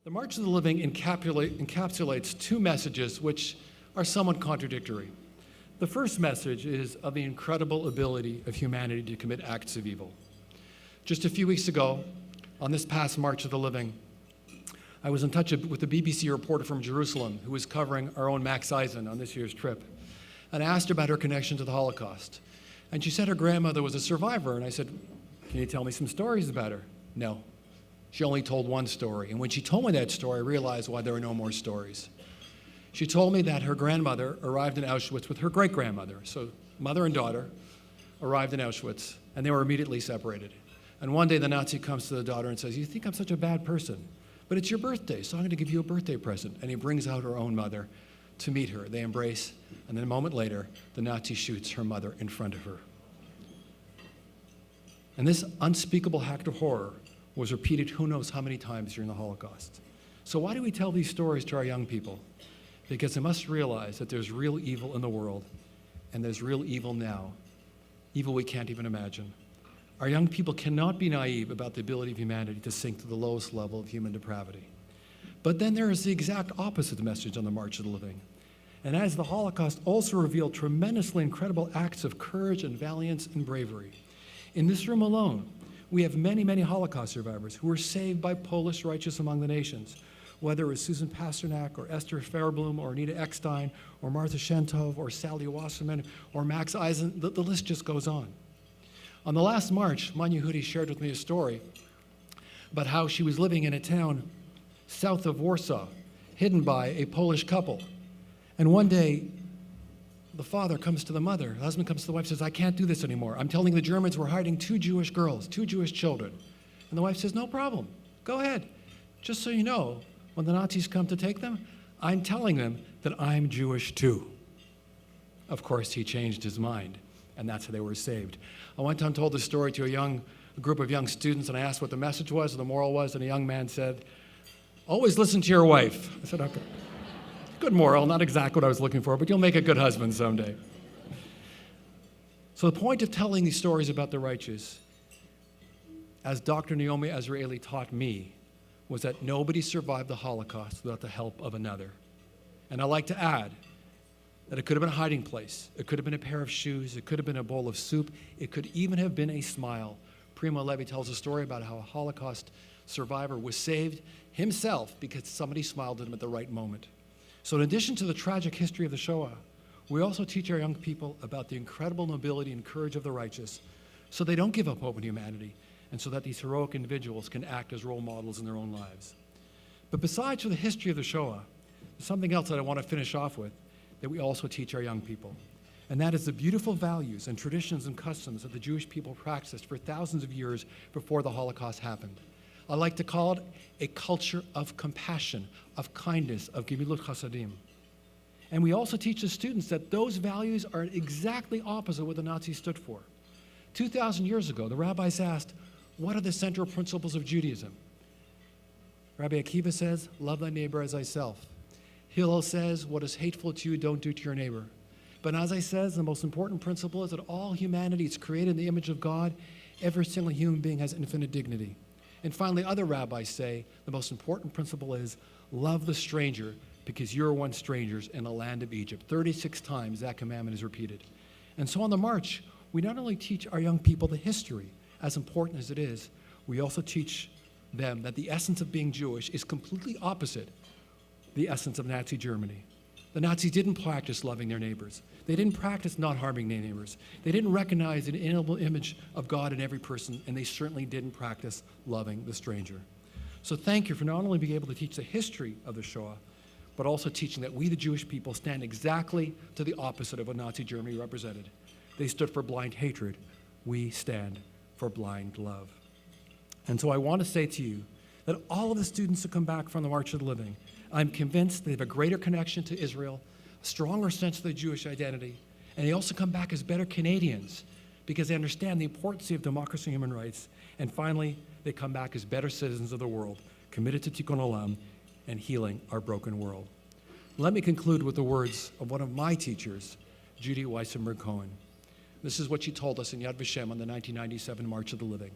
The March of the Living encapsulates two messages which are somewhat contradictory. The first message is of the incredible ability of humanity to commit acts of evil. Just a few weeks ago, on this past March of the Living, I was in touch with a BBC reporter from Jerusalem who was covering our own Max Eisen on this year's trip. And I asked her about her connection to the Holocaust. And she said her grandmother was a survivor. And I said, "Can you tell me some stories about her?" No. She only told one story. And when she told me that story, I realized why there were no more stories. She told me that her grandmother arrived in Auschwitz with her great-grandmother. So mother and daughter arrived in Auschwitz, and they were immediately separated. And one day the Nazi comes to the daughter and says, "You think I'm such a bad person, but it's your birthday, so I'm going to give you a birthday present." And he brings out her own mother to meet her. They embrace, and then a moment later, the Nazi shoots her mother in front of her. And this unspeakable act of horror was repeated who knows how many times during the Holocaust. So why do we tell these stories to our young people? Because they must realize that there's real evil in the world, and there's real evil now, evil we can't even imagine. Our young people cannot be naive about the ability of humanity to sink to the lowest level of human depravity. But then there is the exact opposite message on the March of the Living. And as the Holocaust also revealed tremendously incredible acts of courage and valiance and bravery. In this room alone, we have many, many Holocaust survivors who were saved by Polish righteous among the nations, whether it was Susan Pasternak or Esther Fairblom or Anita Eckstein or Martha Shentov or Sally Wasserman or Max Eisen, the list just goes on. On the last March, Manya Hudi shared with me a story about how she was living in a town south of Warsaw, hidden by a Polish couple. And one day, the father comes to the mother, the husband comes to the wife and says, "I can't do this anymore. I'm telling the Germans we're hiding 2 Jewish girls, 2 Jewish children." And the wife says, "No problem. Go ahead. Just so you know, when the Nazis come to take them, I'm telling them that I'm Jewish too." Of course, he changed his mind, and that's how they were saved. I one time told this story to a group of young students, and I asked what the message was, or the moral was, and a young man said, "Always listen to your wife." I said, "Okay. Good moral, not exactly what I was looking for, but you'll make a good husband someday." So the point of telling these stories about the righteous, as Dr. Naomi Azraeli taught me, was that nobody survived the Holocaust without the help of another. And I like to add that it could have been a hiding place, it could have been a pair of shoes, it could have been a bowl of soup, it could even have been a smile. Primo Levi tells a story about how a Holocaust survivor was saved himself because somebody smiled at him at the right moment. So in addition to the tragic history of the Shoah, we also teach our young people about the incredible nobility and courage of the righteous so they don't give up hope in humanity, and so that these heroic individuals can act as role models in their own lives. But besides for the history of the Shoah, there's something else that I want to finish off with that we also teach our young people, and that is the beautiful values and traditions and customs that the Jewish people practiced for thousands of years before the Holocaust happened. I like to call it a culture of compassion, of kindness, of gemilut chasadim. And we also teach the students that those values are exactly opposite what the Nazis stood for. 2,000 years ago, the rabbis asked, what are the central principles of Judaism? Rabbi Akiva says, love thy neighbor as thyself. Hillel says, what is hateful to you, don't do to your neighbor. But as I says, the most important principle is that all humanity is created in the image of God. Every single human being has infinite dignity. And finally, other rabbis say the most important principle is love the stranger because you're once strangers in the land of Egypt. 36 times that commandment is repeated. And so on the march, we not only teach our young people the history, as important as it is, we also teach them that the essence of being Jewish is completely opposite the essence of Nazi Germany. The Nazis didn't practice loving their neighbors. They didn't practice not harming their neighbors. They didn't recognize an inalienable image of God in every person, and they certainly didn't practice loving the stranger. So thank you for not only being able to teach the history of the Shoah, but also teaching that we, the Jewish people, stand exactly to the opposite of what Nazi Germany represented. They stood for blind hatred. We stand for blind love. And so I want to say to you that all of the students who come back from the March of the Living, I'm convinced they have a greater connection to Israel, a stronger sense of their Jewish identity, and they also come back as better Canadians because they understand the importance of democracy and human rights. And finally, they come back as better citizens of the world, committed to Tikkun Olam and healing our broken world. Let me conclude with the words of one of my teachers, Judy Weissenberg-Cohen. This is what she told us in Yad Vashem on the 1997 March of the Living.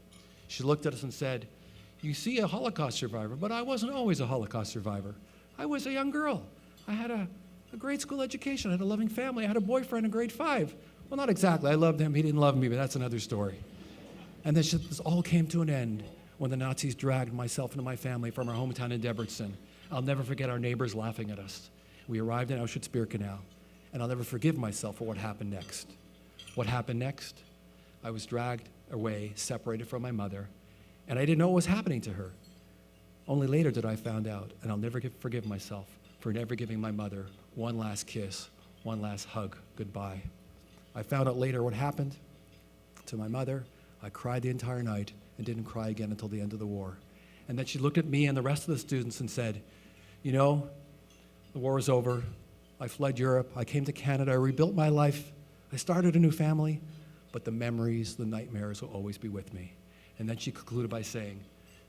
She looked at us and said, you see a Holocaust survivor, but I wasn't always a Holocaust survivor. I was a young girl. I had a grade school education. I had a loving family. I had a boyfriend in grade 5. Well, not exactly. I loved him. He didn't love me, but that's another story. And this all came to an end when the Nazis dragged myself and my family from our hometown in Debrecen. I'll never forget our neighbors laughing at us. We arrived in Auschwitz-Birkenau, and I'll never forgive myself for what happened next. What happened next? I was dragged away, separated from my mother, and I didn't know what was happening to her. Only later did I find out, and I'll never forgive myself for never giving my mother one last kiss, one last hug, goodbye. I found out later what happened to my mother. I cried the entire night and didn't cry again until the end of the war. And then she looked at me and the rest of the students and said, you know, the war is over. I fled Europe. I came to Canada. I rebuilt my life. I started a new family. But the memories, the nightmares will always be with me. And then she concluded by saying,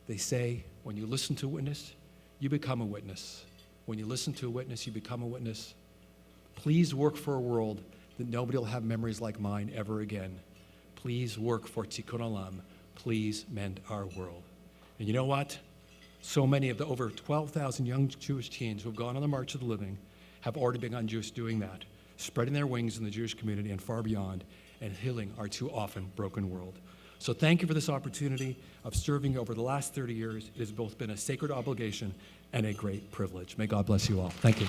they say when you listen to a witness, you become a witness. When you listen to a witness, you become a witness. Please work for a world that nobody will have memories like mine ever again. Please work for Tikkun Olam. Please mend our world. And you know what? So many of the over 12,000 young Jewish teens who have gone on the March of the Living have already begun just doing that, spreading their wings in the Jewish community and far beyond, and healing our too often broken world. So thank you for this opportunity of serving over the last 30 years. It has both been a sacred obligation and a great privilege. May God bless you all. Thank you.